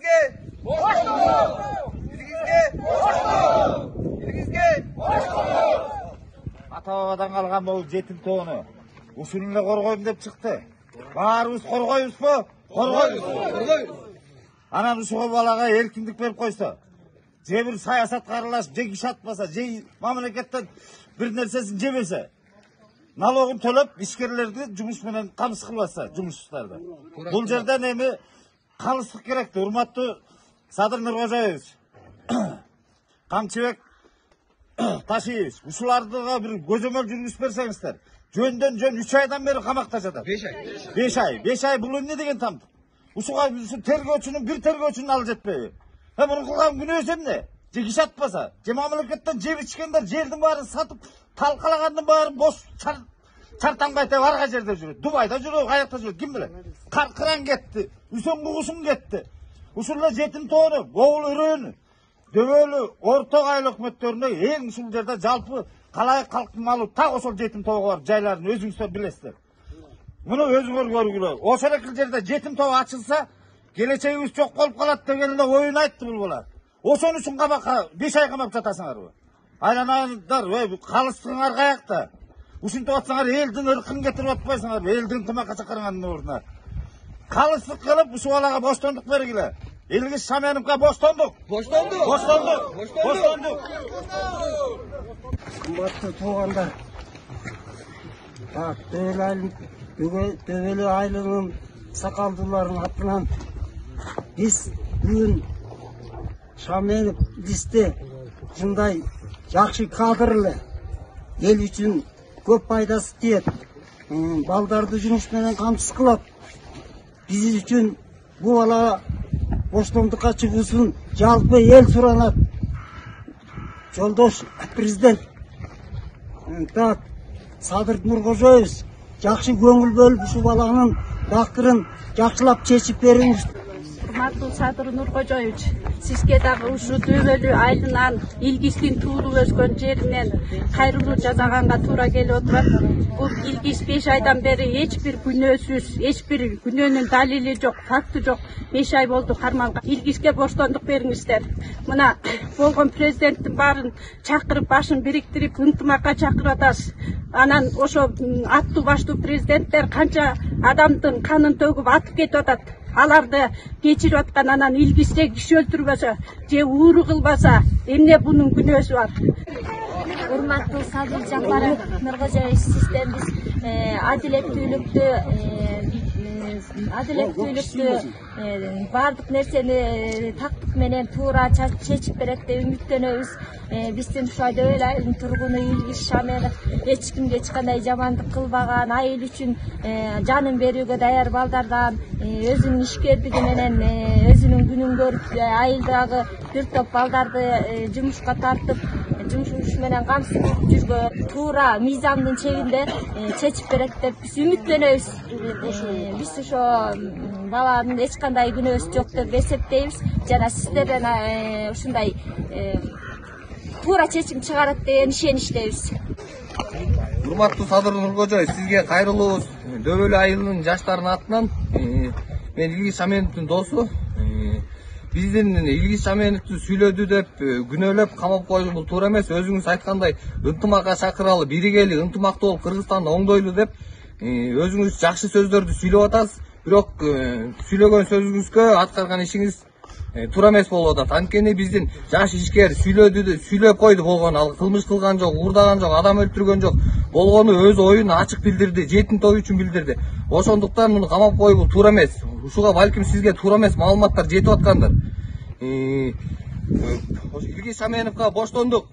Elingizge boşkolduk. Elingizge boşkolduk. Elingizge boşkolduk. Ata-babadan kalgan bu jetim toğunu usulüne korgoyum dep çıktı. Barыбыз korgoyuz mu? Korgoyuz. Anan uşuğa balaga erkinlik berip koysa, je bir sayasatga aralashıp, je iş atmasa, je mamlaketten bir nersesini jebese, налогун төлөп, ишкерлерди жумуш менен камсыз кылбаса, жумушчуларды. Бул жерден эми калыстык керекти, урматтуу Садыр Нуркожоевич, Камчыбек Ташиевич, ушуларга бир көзөмөл жүргүзүп берсеңиздер. Жөндөн жөн 3 айдан бери камакта жатат. 5 ай. 5 ай бул эмне деген тамды? Ушуга тергөөчүнүн бир тергөөчүнүн алы жетпейби? Муну кылган күнөөсү эмне? Же киш атпаса, же мамлекеттен жеп ичкендер жердин баарын сатып, талкалагандын баарын бош чартаңбай деп арга жерде жүрөт. Дубайда жүрөт, каякта жүрөт, ким билет? Каркыран кетти, үсөн кугусун кетти. Ушул жетим тоonu, Богул өрөөнү, дөбөлү, орто айлык өкмөттөрүнө эң ушул жерде жалпы калай калктын малы так ошол жетим тоого бар жайларын өзүңүздөр билесиздер. Муну өзүңөр көргүлө. Ошол экил жерде жетим тоо ачылса, келечегибиз жок болуп калат деген эле оюн айтты бул бала. Ошон үчүн камакка 5 ай камап жатасыңарбы? Айланаңдар, калыстыгыңар каякта? Ушинтип атсаңар элдин ыркын кетирип атпайсыңарбы? Элдин ынтымакка чакыргандын ордуна. Калыстык кылып ушул балага боштондук бергиле. Илгиз Шаменовго боштондук. Боштондук. Кымбаттуу туугандар, дөбөлү айлыгынын сакалдууларынын атынан биз бүгүн Шаменов листе ушундай жакшы кадрлы эл үчүн көп пайдасы тиет, балдарды жумуш менен камсыз кылат. Биз үчүн бул бала боштондукка чыгуусун жалпы эл суранат. Жолдош президент Садыр Нуркожоевич жакшы көңүл бөлүп ушул баланын тактырын жакшылап чечип бериңиз. Урматтуу Садыр Нуркожоевич, сизге дагы ушу дөбөлү айылынан Илгиздин туулуп өскөн жеринен кайрылуу жасаганга туура келип отурат. Бул Илгиз 5 айдан бери эч бир күнөөсүз, эч бир күнөөнүн далили жок, факты жок. 5 ай болду кармалган. Илгизге боштондук бериңиздер. Мына болгон президенттин баарын чакырып, башын бириктирип, ынтымакка чакырып атасыз. Анан ошо аттуу баштуу президенттер канча адамдын канын төгүп атып кетип атат. Аларды кечирип аткан, анан Илгизде киши өлтүрбөсө, же ууру кылбаса, эмне бунун күнөөсү бар? Урматтуу Садыр Нуркожоевич, сизден биз адилеттүүлүктү бардык нерсени тактык менен туура чечип берет деп үмүттөнөбүз. Биздин ушул дөбөл айылдын тургуну Илгиз Шаменов эч кимге эч кандай жамандык кылбаган, айыл үчүн жанын берүүгө даяр балдардан, өзүнүн ишкердиги менен өзүнүн күнүн көрүп, айылдагы бир топ балдарды жумушка тартып, жумуш менен камсыз жүргөн, туура мыйзамдын чегинде чечип берет деп биз үмүттөнөбүз. Биз ошо баланын эч кандай күнөөсү жок деп эсептейбиз. Жана сиздерден ушундай туура чечим чыгарат деген ишеничтебиз. Урматтуу Садыр Нуркожоевич, сизге кайрылуубуз. Дөбөлү айылынын жаштарынын атынан мен Илгиз Шаменовдун досу. Биздин Илгиз Шаменовду сүйлөдү деп күнөөлөп камап коюу бул туура эмес. Өзүңүз айткандай ынтымакка чакыралы, биригели, ынтымактуу болуп Кыргызстанда оңдойлу деп өзүңүз жакшы сөздөрдү сүйлөп атасыз. Бирок сүйлөгөн сөзүңүзгө аткарган ишиңиз туура эмес болуп атат. Анткени биздин жаш ишкер сүйлөп койду болгону, ал кылмыш кылган жок, уурдаган жок, адам өлтүргөн жок. Болгону өз оюн ачык билдирди, жетим тоо үчүн билдирди. Ошондуктан муну камап коюу туура эмес. Ушуга балким сизге туура эмес маалыматтар жетип аткандыр. Илгиз Шаменовго боштондук.